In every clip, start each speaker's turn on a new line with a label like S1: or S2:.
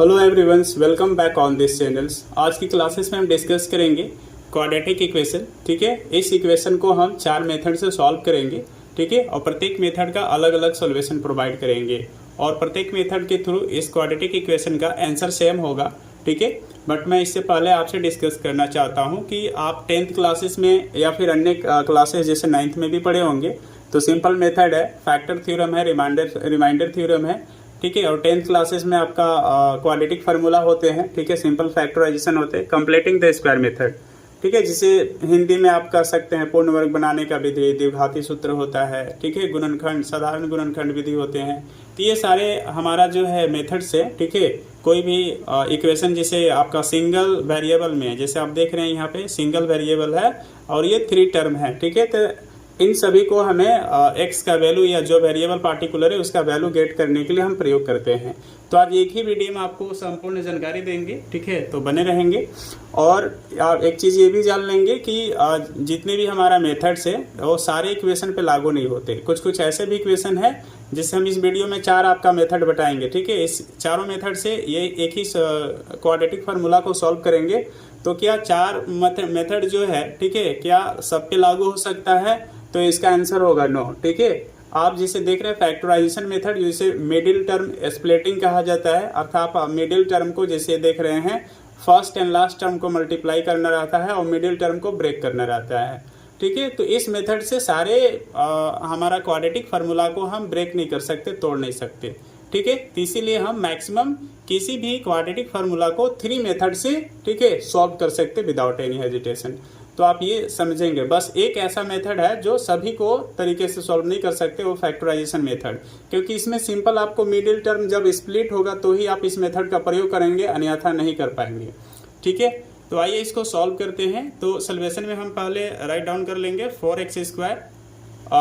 S1: Hello everyone's, welcome back on this channels. आज की classes में हम डिस्कस करेंगे क्वाड्रेटिक इक्वेशन। ठीक है, इस इक्वेशन को हम 4 मेथड से सॉल्व करेंगे। ठीक है, और प्रत्येक मेथड का अलग अलग सॉल्यूशन प्रोवाइड करेंगे और प्रत्येक मेथड के थ्रू इस क्वाड्रेटिक इक्वेशन का आंसर सेम होगा। ठीक है, बट मैं इससे पहले आपसे डिस्कस करना चाहता हूँ कि आप 10th क्लासेस में या फिर अन्य क्लासेस जैसे 9th में भी पढ़े होंगे तो सिंपल मेथड है, फैक्टर थ्योरम है, रिमाइंडर थ्योरम है। ठीक है, और 10th क्लासेस में आपका क्वाड्रेटिक फार्मूला होते हैं। ठीक है, सिंपल फैक्टराइजेशन होते हैं, कंप्लीटिंग द स्क्वायर मेथड। ठीक है, जिसे हिंदी में आप कह सकते हैं पूर्ण वर्ग बनाने का विधि, द्विघाती सूत्र होता है। ठीक है, गुणनखंड, साधारण गुणनखंड विधि होते हैं। तो ये सारे हमारा जो है मेथड से, ठीक है, कोई भी इक्वेशन जिसे आपका सिंगल वेरिएबल में, जैसे आप देख रहे हैं यहाँ पे सिंगल वेरिएबल है और ये 3 टर्म है। ठीक है, तो इन सभी को हमें एक्स का वैल्यू या जो वेरिएबल पार्टिकुलर है उसका वैल्यू गेट करने के लिए हम प्रयोग करते हैं। तो आज एक ही वीडियो में आपको संपूर्ण जानकारी देंगे। ठीक है, तो बने रहेंगे। और आप एक चीज़ ये भी जान लेंगे कि जितने भी हमारा मेथड्स है वो सारे इक्वेशन पे लागू नहीं होते। कुछ कुछ ऐसे भी इक्वेशन है जिससे हम इस वीडियो में 4 आपका मेथड बताएंगे। ठीक है, इस चारों मेथड से ये एक ही क्वाड्रेटिक फार्मूला को सॉल्व करेंगे। तो क्या 4 मेथड जो है, ठीक है, क्या सब पे लागू हो सकता है? तो इसका आंसर होगा नो। ठीक है, आप जिसे देख रहे हैं फैक्टराइजेशन मेथड, जिसे मिडिल टर्म स्प्लिटिंग कहा जाता है, अर्थात आप मिडिल टर्म को जैसे देख रहे हैं फर्स्ट एंड लास्ट टर्म को मल्टीप्लाई करना रहता है और मिडिल टर्म को ब्रेक करना रहता है। ठीक है, तो इस मेथड से सारे हमारा क्वाड्रेटिक फार्मूला को हम ब्रेक नहीं कर सकते, तोड़ नहीं सकते। ठीक है, तो इसीलिए हम मैक्सिमम किसी भी क्वाड्रेटिक फार्मूला को 3 मेथड से, ठीक है, सॉल्व कर सकते विदाउट एनी हेजिटेशन। तो आप ये समझेंगे, बस एक ऐसा मेथड है जो सभी को तरीके से सॉल्व नहीं कर सकते, वो फैक्टराइजेशन मेथड, क्योंकि इसमें सिंपल आपको मिडिल टर्म जब स्प्लिट होगा तो ही आप इस मेथड का प्रयोग करेंगे, अन्यथा नहीं कर पाएंगे। ठीक है, तो आइए इसको सॉल्व करते हैं। तो सॉल्यूशन में हम पहले राइट डाउन कर लेंगे 4x²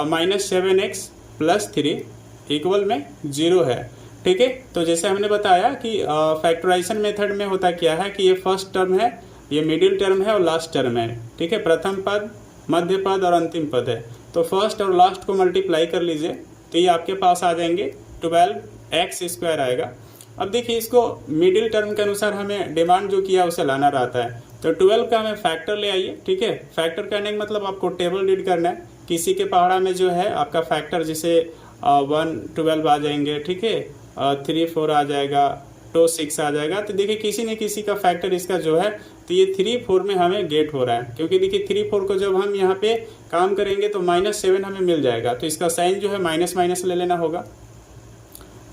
S1: minus 7x plus 3 equal में 0 है। ठीक है, तो जैसे हमने बताया कि फैक्टराइजेशन मेथड में होता क्या है कि ये फर्स्ट टर्म है, ये मिडिल टर्म है और लास्ट टर्म है। ठीक है, प्रथम पद, मध्य पद और अंतिम पद है। तो फर्स्ट और लास्ट को मल्टीप्लाई कर लीजिए तो ये आपके पास आ जाएंगे 12x² आएगा। अब देखिए, इसको मिडिल टर्म के अनुसार हमें डिमांड जो किया उसे लाना रहता है। तो 12 का हमें फैक्टर ले आइए। ठीक है, फैक्टर करने का मतलब आपको टेबल रीड करना है। किसी के पहाड़ा में जो है आपका फैक्टर जैसे 1 12 आ जाएंगे। ठीक है, 3 4 आ जाएगा, 2 6 आ जाएगा। तो देखिए किसी न किसी का फैक्टर इसका जो है, तो ये 3 4 में हमें गेट हो रहा है, क्योंकि देखिए 3 4 को जब हम यहाँ पे काम करेंगे तो -7 हमें मिल जाएगा। तो इसका साइन जो है माइनस माइनस ले लेना होगा।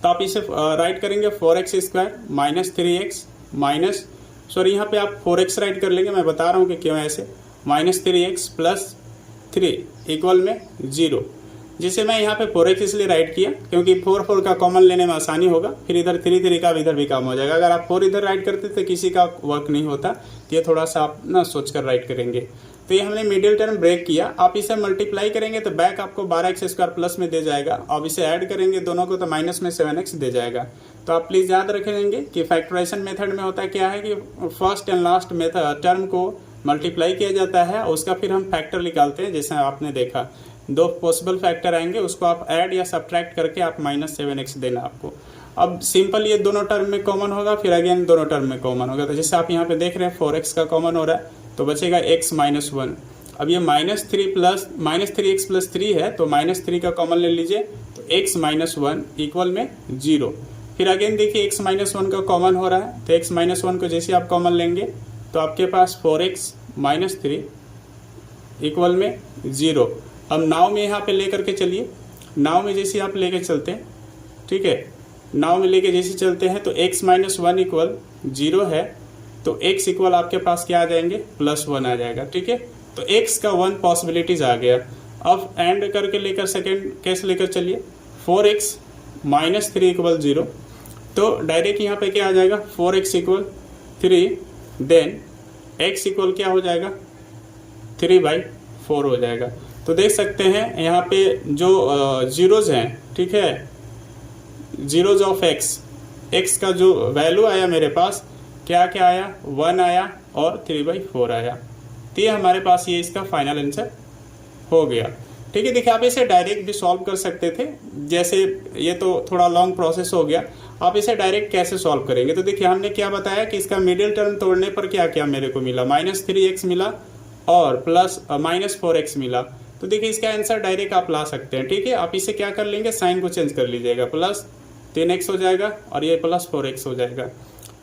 S1: तो आप इसे राइट करेंगे 4x² minus 3x minus, sorry यहाँ पे आप 4x राइट कर लेंगे, मैं बता रहा हूँ कि क्यों ऐसे, माइनस 3x प्लस 3 इक्वल में 0। जिसे मैं यहाँ पे 4x इसलिए राइट किया क्योंकि 4 4 का कॉमन लेने में आसानी होगा, फिर इधर 3 3 का इधर भी काम हो जाएगा। अगर आप 4 इधर राइट करते तो किसी का वर्क नहीं होता। ये थोड़ा सा आप ना सोच कर राइट करेंगे। तो ये हमने मिडिल टर्म ब्रेक किया। आप इसे मल्टीप्लाई करेंगे तो बैक आपको 12x² प्लस में दे जाएगा। अब इसे ऐड करेंगे दोनों को तो माइनस में 7x दे जाएगा। तो आप प्लीज़ याद रखेंगे कि फैक्टराइजेशन मेथड में होता क्या है कि first and last method term को मल्टीप्लाई किया जाता है, उसका फिर हम फैक्टर निकालते हैं। जैसे आपने देखा 2 पॉसिबल फैक्टर आएंगे, उसको आप ऐड या सब्ट्रैक्ट करके आप -7x देना आपको। अब सिंपल ये दोनों टर्म में कॉमन होगा, फिर अगेन दोनों टर्म में कॉमन होगा। तो जैसे आप यहाँ पे देख रहे हैं 4x का कॉमन हो रहा है तो बचेगा x - 1। अब ये -3x प्लस 3 है तो -3 का कॉमन ले लीजिए तो x - 1 इक्वल में 0। फिर अगेन देखिए x - 1 का कॉमन हो रहा है तो x - 1 को जैसे आप कॉमन लेंगे तो आपके पास 4x - 3 इक्वल में 0। अब नाव में यहाँ पे लेकर के चलिए, नाव में जैसे आप लेके चलते हैं, ठीक है, नाव में लेके जैसे चलते हैं तो x - 1 इक्वल 0 है तो x इक्वल आपके पास क्या आ जाएंगे, +1 आ जाएगा। ठीक है, तो x का 1 पॉसिबिलिटीज आ गया। अब एंड करके लेकर सेकेंड केस लेकर चलिए, 4x - 3 इक्वल 0। तो डायरेक्ट यहाँ पे क्या आ जाएगा, 4x equal 3, then x equal क्या हो जाएगा, 3/4 हो जाएगा। तो देख सकते हैं यहाँ पे जो जीरोज हैं, ठीक है, जीरोज ऑफ x का जो वैल्यू आया मेरे पास क्या क्या आया, 1 आया और 3/4 आया। तो ये हमारे पास ये इसका फाइनल आंसर हो गया। ठीक है, देखिए आप इसे डायरेक्ट भी सॉल्व कर सकते थे, जैसे ये तो थोड़ा लॉन्ग प्रोसेस हो गया। आप इसे डायरेक्ट कैसे सॉल्व करेंगे। तो देखिए हमने क्या बताया कि इसका मिडिल टर्म तोड़ने पर क्या क्या मेरे को मिला, -3x मिला और प्लस -4x मिला। तो देखिए इसका आंसर डायरेक्ट आप ला सकते हैं, ठीक है। आप इसे क्या कर लेंगे, साइन को चेंज कर लीजिएगा, प्लस 3x हो जाएगा और ये प्लस 4x हो जाएगा,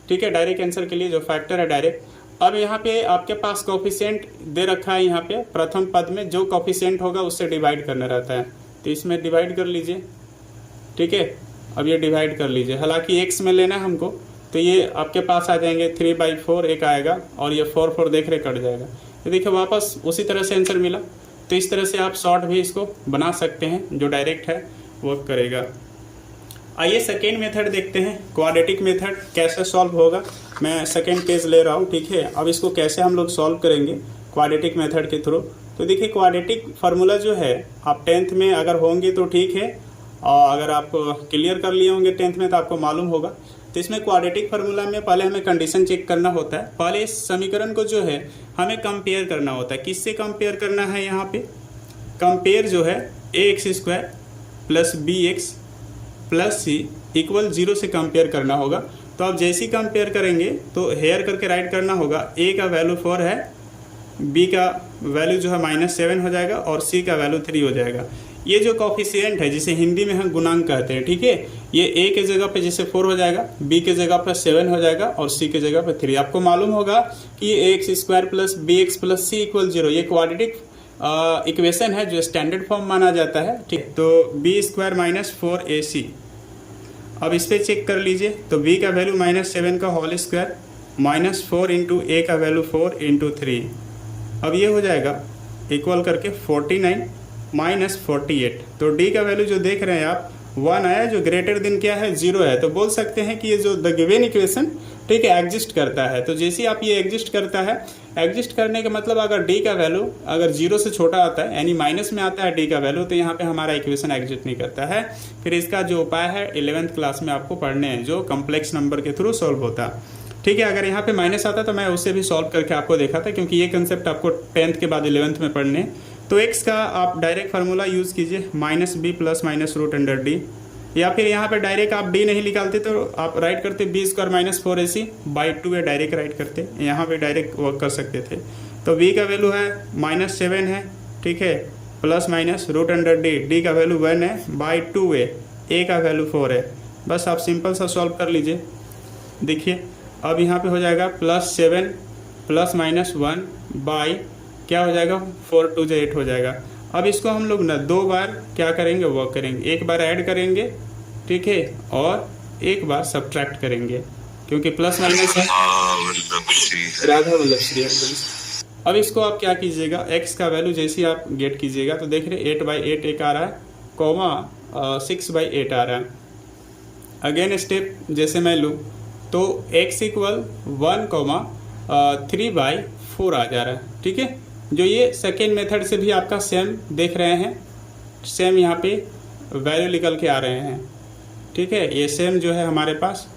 S1: ठीक है। डायरेक्ट आंसर के लिए जो फैक्टर है डायरेक्ट। अब यहाँ पे आपके पास कोफिशिएंट दे रखा है, यहाँ पे प्रथम पद में जो कोफिशिएंट होगा उससे डिवाइड करना रहता है, तो इसमें डिवाइड कर लीजिए, ठीक है। अब ये डिवाइड कर लीजिए, हालांकि x में लेना है हमको, तो ये आपके पास आ जाएंगे 3/4 एक आएगा और ये 4 देख रहे कट जाएगा। तो देखिए वापस उसी तरह से आंसर मिला। तो इस तरह से आप शॉर्ट भी इसको बना सकते हैं, जो डायरेक्ट है वो करेगा। आइए सेकेंड मेथड देखते हैं, क्वाड्रेटिक मेथड कैसे सॉल्व होगा। मैं सेकेंड पेज ले रहा हूँ, ठीक है। अब इसको कैसे हम लोग सॉल्व करेंगे क्वाड्रेटिक मेथड के थ्रू। तो देखिए क्वाड्रेटिक फार्मूला जो है आप 10th में अगर होंगे तो ठीक है, और अगर आप क्लियर कर लिए होंगे 10th में तो आपको मालूम होगा। तो इसमें क्वाड्रेटिक फार्मूला में पहले हमें कंडीशन चेक करना होता है। पहले इस समीकरण को जो है हमें कंपेयर करना होता है। किससे कंपेयर करना है, यहाँ पे कंपेयर जो है ax² + bx + c = 0 से कंपेयर करना होगा। तो आप जैसे ही कंपेयर करेंगे तो हेयर करके राइट करना होगा। a का वैल्यू 4 है, b का वैल्यू जो है -7 हो जाएगा और c का वैल्यू 3 हो जाएगा। ये जो कोफिशिएंट है जिसे हिंदी में हम गुणांक कहते हैं, ठीक है, ये a के जगह पे जैसे 4 हो जाएगा, b के जगह पे 7 हो जाएगा और c के जगह पे 3। आपको मालूम होगा कि ये ax² + bx + c = 0 ये क्वाड्रेटिक इक्वेशन है जो स्टैंडर्ड फॉर्म माना जाता है, ठीक। तो b² - 4ac, अब इस पर चेक कर लीजिए। तो b का वैल्यू -7 का होल स्क्वायर -4 × a का वैल्यू 4 × 3, अब ये हो जाएगा इक्वल करके 49 - 48। तो d का वैल्यू जो देख रहे हैं आप 1 आया, जो ग्रेटर देन क्या है 0 है। तो बोल सकते हैं कि ये जो द गिवन इक्वेशन, ठीक है, एग्जिस्ट करता है। तो जैसे आप ये एग्जिस्ट करता है, एग्जिस्ट करने का मतलब अगर d का वैल्यू अगर 0 से छोटा आता है यानी माइनस में आता है d का वैल्यू, तो यहाँ पे हमारा इक्वेशन एग्जिस्ट नहीं करता है। फिर इसका जो उपाय है 11th क्लास में आपको पढ़ने हैं, जो कम्प्लेक्स नंबर के थ्रू सॉल्व होता है, ठीक है। अगर यहाँ पे माइनस आता तो मैं उससे भी सॉल्व करके आपको देखा था, क्योंकि ये कंसेप्ट आपको 10th के बाद 11th में पढ़ने हैं। तो x का आप डायरेक्ट फार्मूला यूज़ कीजिए, -b + -√d, या फिर यहाँ पे डायरेक्ट आप d नहीं निकालते तो आप राइट करते b² - 4ac/2 डायरेक्ट राइट करते, यहाँ पे डायरेक्ट वर्क कर सकते थे। तो b का वैल्यू है -7 है, ठीक है, +√d, d का वैल्यू 1 है, /2 है, a का वैल्यू 4 है। बस आप सिंपल सा सॉल्व कर लीजिए। देखिए अब यहाँ पे हो जाएगा +7 + -1 बाई क्या हो जाएगा 4 × 2 = 8 हो जाएगा। अब इसको हम लोग ना 2 बार क्या करेंगे, वर्क करेंगे, एक बार ऐड करेंगे, ठीक है, और एक बार सब्ट्रैक्ट करेंगे, क्योंकि प्लस माइनस है। राधा वल्लभ श्री। अब इसको आप क्या कीजिएगा, x का वैल्यू जैसे ही आप गेट कीजिएगा तो देख रहे 8/8 एक आ रहा है, कॉमा 6/8 आ रहा है। अगेन स्टेप जैसे मैं लूँ तो x = 1, 3/4 आ जा रहा है, ठीक है। जो ये सेकेंड मेथड से भी आपका सेम देख रहे हैं, सेम यहाँ पे वैल्यू निकल के आ रहे हैं, ठीक है। ये सेम जो है हमारे पास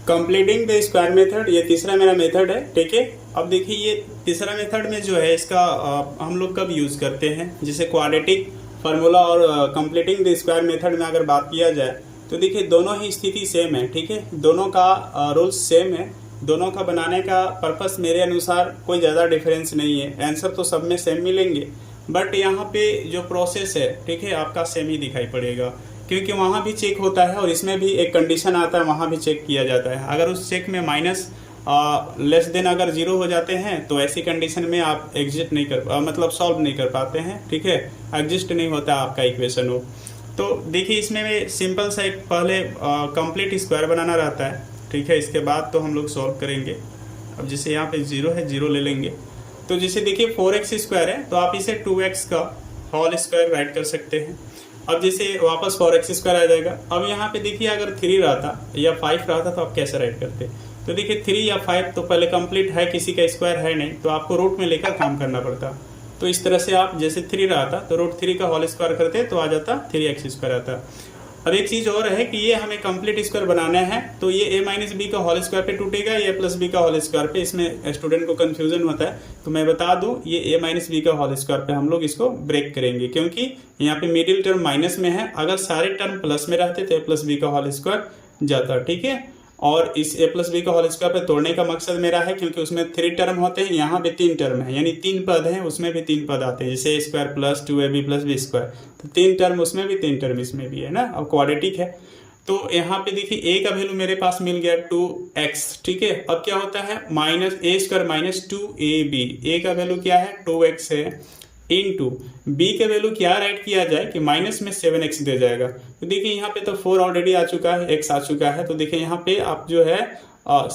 S1: कंप्लीटिंग द स्क्वायर मेथड, ये तीसरा मेरा मेथड है, ठीक है। अब देखिए ये तीसरा मेथड में जो है इसका हम लोग कब यूज़ करते हैं, जैसे क्वाड्रेटिक फार्मूला और कंप्लीटिंग द स्क्वायर मेथड में अगर बात किया जाए तो देखिए दोनों ही स्थिति सेम है, ठीक है। दोनों का रूल्स सेम है, दोनों का बनाने का पर्पस मेरे अनुसार कोई ज़्यादा डिफरेंस नहीं है। आंसर तो सब में सेम मिलेंगे, बट यहाँ पे जो प्रोसेस है, ठीक है, आपका सेम ही दिखाई पड़ेगा, क्योंकि वहाँ भी चेक होता है और इसमें भी एक कंडीशन आता है, वहाँ भी चेक किया जाता है। अगर उस चेक में -< अगर 0 हो जाते हैं तो ऐसी कंडीशन में आप एग्जिस्ट नहीं कर मतलब सॉल्व नहीं कर पाते हैं, ठीक है, एग्जिस्ट नहीं होता आपका इक्वेशन हो। तो देखिए इसमें सिंपल सा एक पहले कंप्लीट स्क्वायर बनाना रहता है, ठीक है, इसके बाद तो हम लोग सॉल्व करेंगे। अब जैसे यहाँ पे 0 है, 0 ले लेंगे, तो जैसे देखिए 4x² है तो आप इसे 2x का होल स्क्वायर राइट कर सकते हैं। अब जैसे वापस 4x² आ जाएगा। अब यहाँ पे देखिए अगर 3 रहता या 5 रहता तो आप कैसे राइट करते, तो देखिए 3 या 5 तो पहले कंप्लीट है, किसी का स्क्वायर है नहीं, तो आपको रूट में लेकर काम करना पड़ता। तो इस तरह से आप जैसे 3 रहता तो √3 का होल स्क्वायर करते तो आ जाता 3x² आता। अब एक चीज़ और है कि ये हमें कंप्लीट स्क्वायर बनाना है, तो ये a - b का होल स्क्वायर पे टूटेगा, a + b का होल स्क्वायर पे। इसमें स्टूडेंट को कंफ्यूजन होता है, तो मैं बता दूं ये a - b का होल स्क्वायर पे हम लोग इसको ब्रेक करेंगे, क्योंकि यहाँ पे मिडिल टर्म माइनस में है। अगर सारे टर्म प्लस में रहते तो a + b का होल स्क्वायर जाता, ठीक है। और इस a प्लस बी का होल स्क्वायर पे तोड़ने का मकसद मेरा है क्योंकि उसमें 3 टर्म होते हैं, यहाँ पे 3 टर्म है, यानी 3 पद हैं, उसमें भी 3 पद आते हैं, जैसे a square plus 2ab plus B square, तो 3 टर्म उसमें भी 3 टर्म इसमें भी है ना। अब क्वाड्रेटिक है तो यहाँ पे देखिए a का वैल्यू मेरे पास मिल गया 2x, ठीक है। अब क्या होता है minus a square minus 2ab, a का वैल्यू क्या है 2x है, इनटू b के वैल्यू क्या राइट किया जाए कि माइनस में 7x दे जाएगा। तो देखिए यहाँ पे तो 4 ऑलरेडी आ चुका है, x आ चुका है, तो देखिए यहाँ पे आप जो है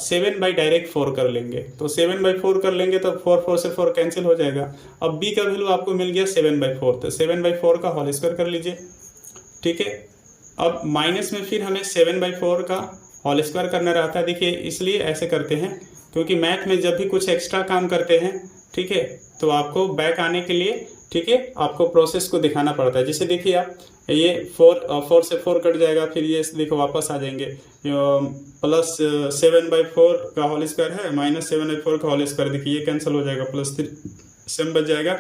S1: 7 बाई डायरेक्ट 4 कर लेंगे, तो 7 बाई 4 कर लेंगे तो 4 से 4 कैंसिल हो जाएगा। अब b का वैल्यू आपको मिल गया 7 बाई 4, तो 7 बाई 4 का होल स्क्वायर कर लीजिए, ठीक है। अब माइनस में फिर हमें 7 बाई 4 का होल स्क्वायर करना रहता है, देखिए इसलिए ऐसे करते हैं क्योंकि मैथ में जब भी कुछ एक्स्ट्रा काम करते हैं, ठीक है, तो आपको बैक आने के लिए, ठीक है, आपको प्रोसेस को दिखाना पड़ता है। जैसे देखिए आप ये 4 से 4 कट जाएगा, फिर ये देखो वापस आ जाएंगे, प्लस 7 बाई 4 का होल स्क्वायर है माइनस 7 बाई 4 का होल स्क्वायर, देखिए ये कैंसिल हो जाएगा, प्लस 3 सेम बच जाएगा।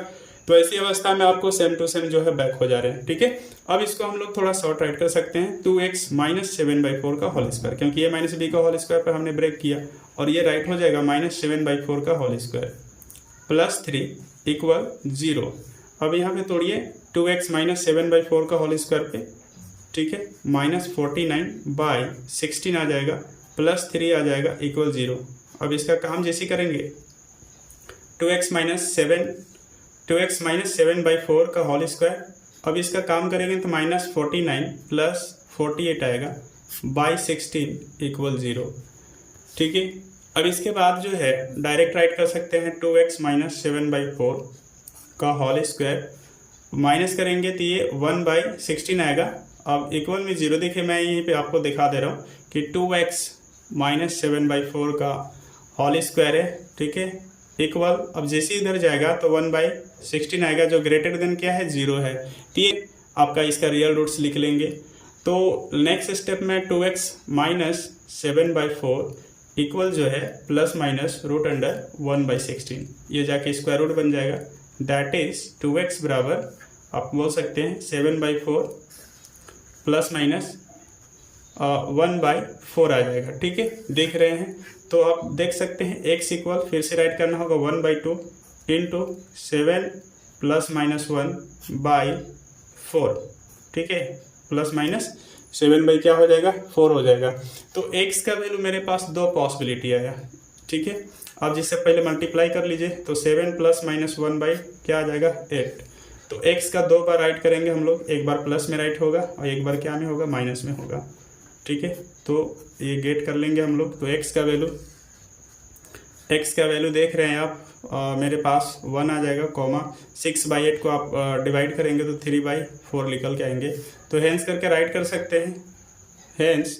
S1: तो ऐसी अवस्था में आपको सेम टू सेम जो है बैक हो जा रहे हैं, ठीक है। अब इसको हम लोग थोड़ा शॉर्ट राइट कर सकते हैं 2x माइनस 7 बाई 4 का होल स्क्वायर, क्योंकि ये माइनस b का होल स्क्वायर पर हमने ब्रेक किया, और ये राइट हो जाएगा माइनस 7 बाई 4 का होल स्क्वायर प्लस 3 इक्वल 0। अब यहाँ पे तोड़िए 2x माइनस 7 बाई 4 का होल स्क्वायर पे, ठीक है, माइनस 49 बाई 16 आ जाएगा, प्लस 3 आ जाएगा इक्वल 0। अब इसका काम जैसे करेंगे 2x माइनस 7 बाई 4 का होल स्क्वायर, अब इसका काम करेंगे तो माइनस 49 प्लस 48 आएगा बाई 16 इक्वल 0, ठीक है। अब इसके बाद जो है डायरेक्ट राइट कर सकते हैं 2x माइनस 7 बाई 4 का होल स्क्वायर, माइनस करेंगे तो ये 1 बाई 16 आएगा। अब इक्वल में 0, देखिए मैं यहीं पे आपको दिखा दे रहा हूँ कि 2x माइनस 7 बाई 4 का होल स्क्वायर है, ठीक है, इक्वल, अब जैसे इधर जाएगा तो 1 बाई 16 आएगा, जो ग्रेटर देन क्या है 0 है, तो ये आपका इसका रियल रूट्स लिख लेंगे। तो नेक्स्ट स्टेप में 2x माइनस 7 बाई 4 इक्वल जो है plus minus root under 1 by 16, ये जाके स्क्वायर रूट बन जाएगा, दैट इज 2x बराबर आप बोल सकते हैं 7 बाई 4 प्लस माइनस 1 बाई 4 आ जाएगा, ठीक है, देख रहे हैं। तो आप देख सकते हैं x इक्वल फिर से राइट करना होगा 1 by 2 into 7 plus minus 1 by 4, ठीक है, प्लस माइनस 7 बाई क्या हो जाएगा 4 हो जाएगा। तो x का वैल्यू मेरे पास 2 पॉसिबिलिटी आया, ठीक है। अब जिससे पहले मल्टीप्लाई कर लीजिए, तो 7 प्लस माइनस 1 बाई क्या आ जाएगा 8। तो x का 2 बार राइट करेंगे हम लोग, एक बार प्लस में राइट होगा और एक बार क्या में होगा माइनस में होगा, ठीक है। तो ये गेट कर लेंगे हम लोग। तो x का वैल्यू देख रहे हैं आप, मेरे पास 1 आ जाएगा, कॉमा 6 बाई 8 को आप डिवाइड करेंगे तो 3 बाई 4 निकल के आएंगे। तो हेंस करके राइट कर सकते हैं, हेंस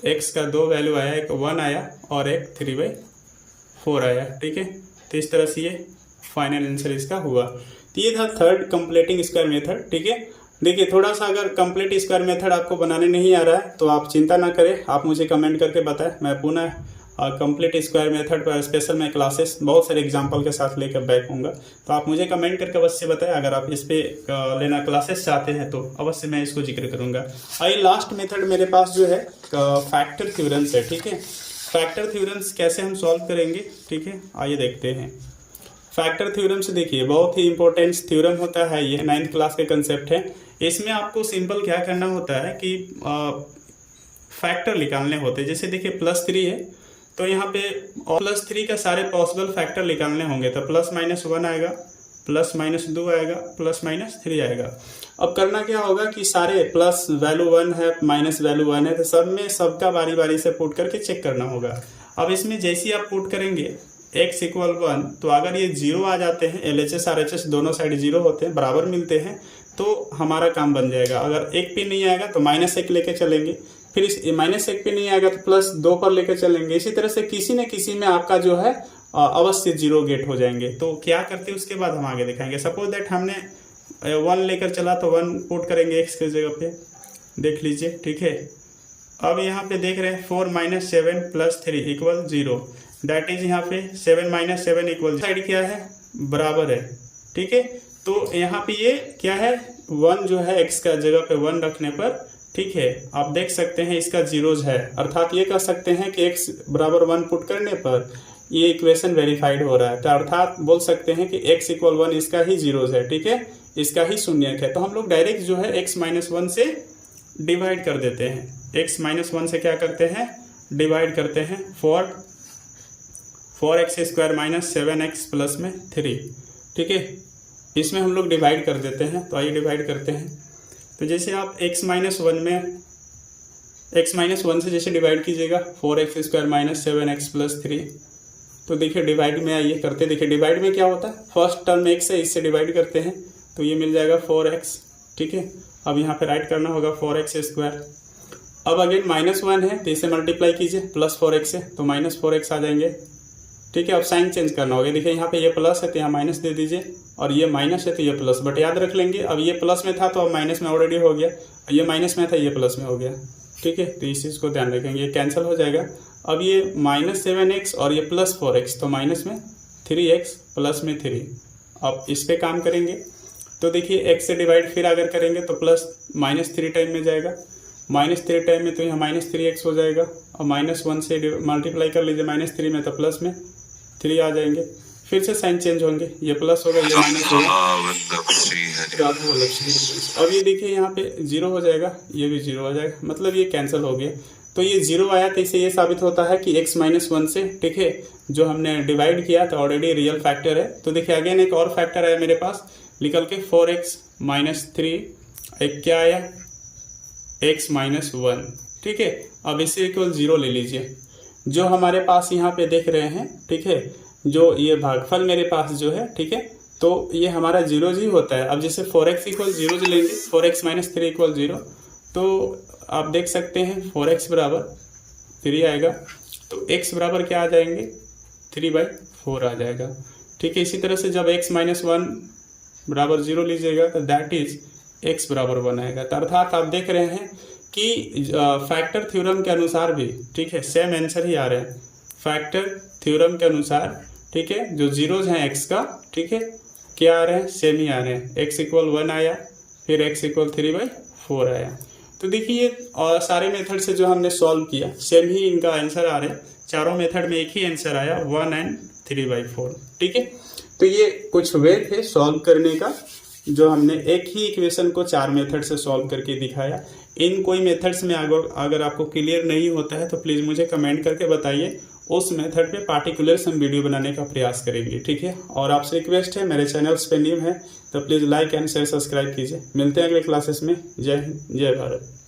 S1: x का 2 वैल्यू आया, एक 1 आया और एक 3 बाई 4 आया, ठीक है। तो इस तरह से ये फाइनल आंसर इसका हुआ। तो ये था थर्ड कंप्लीटिंग स्क्वायर मेथड, ठीक है। देखिए थोड़ा सा अगर कंप्लीट स्क्वायर मेथड आपको बनाने नहीं आ रहा है तो आप चिंता ना करें, आप मुझे कमेंट करके बताएं, मैं पुनः कंप्लीट स्क्वायर मेथड पर स्पेशल मैं क्लासेस बहुत सारे एग्जांपल के साथ लेकर बैक होऊंगा। तो आप मुझे कमेंट करके अवश्य बताएं, अगर आप इस पे लेना क्लासेस चाहते हैं तो अवश्य मैं इसको जिक्र करूंगा। आइए लास्ट मेथड मेरे पास जो है फैक्टर थ्योरम्स है, ठीक है। फैक्टर थ्योरम्स कैसे हम सॉल्व करेंगे, ठीक है, आइए देखते हैं। फैक्टर थ्योरम से देखिए बहुत ही इंपॉर्टेंट थ्योरम होता है, ये 9th क्लास के कंसेप्ट है। इसमें आपको सिंपल क्या करना होता है कि फैक्टर निकालने होते हैं। जैसे देखिए +3 है तो यहाँ पे +3 का सारे पॉसिबल फैक्टर निकालने होंगे, तो प्लस माइनस 1 आएगा, प्लस माइनस 2 आएगा, प्लस माइनस 3 आएगा। अब करना क्या होगा कि सारे प्लस वैल्यू 1 है माइनस वैल्यू 1 है, तो सब में सबका बारी बारी से पुट करके चेक करना होगा। अब इसमें जैसे ही आप पुट करेंगे x इक्वल 1, तो अगर ये 0 आ जाते हैं, LHS RHS दोनों साइड 0 होते हैं, बराबर मिलते हैं, तो हमारा काम बन जाएगा। अगर एक भी नहीं आएगा तो -1 लेके चलेंगे, फिर इस -1 पे नहीं आएगा तो +2 पर लेकर चलेंगे। इसी तरह से किसी न किसी में आपका जो है अवश्य 0 गेट हो जाएंगे। तो क्या करते हैं उसके बाद हम आगे दिखाएंगे। सपोज दैट हमने 1 लेकर चला तो 1 पुट करेंगे x की जगह पे, देख लीजिए, ठीक है। अब यहाँ पे देख रहे हैं 4 - 7 + 3 इक्वल 0, दैट इज यहाँ पे 7 - 7 इक्वल साइड क्या है बराबर है, ठीक है। तो यहाँ पे ये क्या है 1 जो है x का जगह पे 1 रखने पर ठीक है, आप देख सकते हैं इसका जीरोज है, अर्थात ये कह सकते हैं कि x बराबर 1 पुट करने पर ये इक्वेशन वेरीफाइड हो रहा है। तो अर्थात बोल सकते हैं कि x इक्वल 1 इसका ही जीरोज है, ठीक है, इसका ही शून्यक है। तो हम लोग डायरेक्ट जो है x माइनस 1 से डिवाइड कर देते हैं। x माइनस 1 से क्या करते हैं, डिवाइड करते हैं। 4x square minus 7x plus में 3, ठीक है, इसमें हम लोग डिवाइड कर देते हैं। तो आइए डिवाइड करते हैं। तो जैसे आप x माइनस 1 से जैसे डिवाइड कीजिएगा 4x square minus 7x plus 3, तो देखिए डिवाइड में आइए करते, देखिए डिवाइड में क्या होता है, फर्स्ट टर्म x है, इससे डिवाइड करते हैं तो ये मिल जाएगा 4x, ठीक है। अब यहाँ पे राइट करना होगा 4x स्क्वायर। अब अगेन माइनस 1 है तो इसे मल्टीप्लाई कीजिए प्लस 4x से, तो माइनस 4x आ जाएंगे, ठीक है। अब साइन चेंज करना होगा, देखिए यहाँ पे ये प्लस है तो यहाँ माइनस दे दीजिए, और ये माइनस है तो ये प्लस, बट याद रख लेंगे अब ये प्लस में था तो अब माइनस में ऑलरेडी हो गया, ये माइनस में था ये प्लस में हो गया, ठीक है। तो इस चीज़ को ध्यान रखेंगे, ये कैंसिल हो जाएगा। अब ये माइनस 7x और ये प्लस 4x, तो माइनस में 3x प्लस में 3। अब इस पे काम करेंगे तो देखिए x से डिवाइड फिर अगर करेंगे तो प्लस -3 टाइम में जाएगा, -3 टाइम में तो यहाँ -3x हो जाएगा, और -1 से मल्टीप्लाई कर लीजिए -3 में तो प्लस में 3 आ जाएंगे। फिर से साइन चेंज होंगे, ये प्लस होगा ये माइनस होगा। अब ये देखिए यहाँ पे 0 हो जाएगा, ये भी 0 हो जाएगा, मतलब ये कैंसिल हो गया। तो ये 0 आया तो इससे ये साबित होता है कि x माइनस 1 से, ठीक है, जो हमने डिवाइड किया तो ऑलरेडी रियल फैक्टर है। तो देखिए अगेन एक और फैक्टर आया मेरे पास निकल के 4x माइनस 3, एक क्या आया x माइनस 1, ठीक है। अब इसे इक्वल 0 ले लीजिए, जो हमारे पास यहाँ पे देख रहे हैं, ठीक है, जो ये भागफल मेरे पास जो है, ठीक है, तो ये हमारा 0 ही होता है। अब जैसे 4x इक्वल 0 लेंगे, 4x माइनस 3 इक्वल 0, तो आप देख सकते हैं 4x बराबर 3 आएगा, तो x बराबर क्या आ जाएंगे 3/4 आ जाएगा, ठीक है। इसी तरह से जब x माइनस 1 बराबर 0 लीजिएगा तो दैट इज x बराबर 1 आएगा। तो अर्थात आप देख रहे हैं कि फैक्टर थ्योरम के अनुसार भी, ठीक है, सेम आंसर ही आ रहे हैं फैक्टर थ्योरम के अनुसार, ठीक है। जो जीरोज हैं x का, ठीक है, क्या आ रहे हैं, सेम ही आ रहे हैं। x इक्वल 1 आया, फिर x इक्वल 3/4 आया। तो देखिए और सारे मेथड से जो हमने सॉल्व किया सेम ही इनका आंसर आ रहे हैं, चारों मेथड में एक ही आंसर आया 1 और 3/4, ठीक है। तो ये कुछ वे थे सॉल्व करने का, जो हमने एक ही इक्वेशन को 4 मेथड से सॉल्व करके दिखाया। इन कोई मेथड्स में अगर आपको क्लियर नहीं होता है तो प्लीज़ मुझे कमेंट करके बताइए, उस मेथड पे पार्टिकुलर हम वीडियो बनाने का प्रयास करेंगे, ठीक है। और आपसे रिक्वेस्ट है, मेरे चैनल्स पे न्यू है तो please like and share subscribe कीजिए। मिलते हैं अगले क्लासेस में। जय हिंद, जय भारत।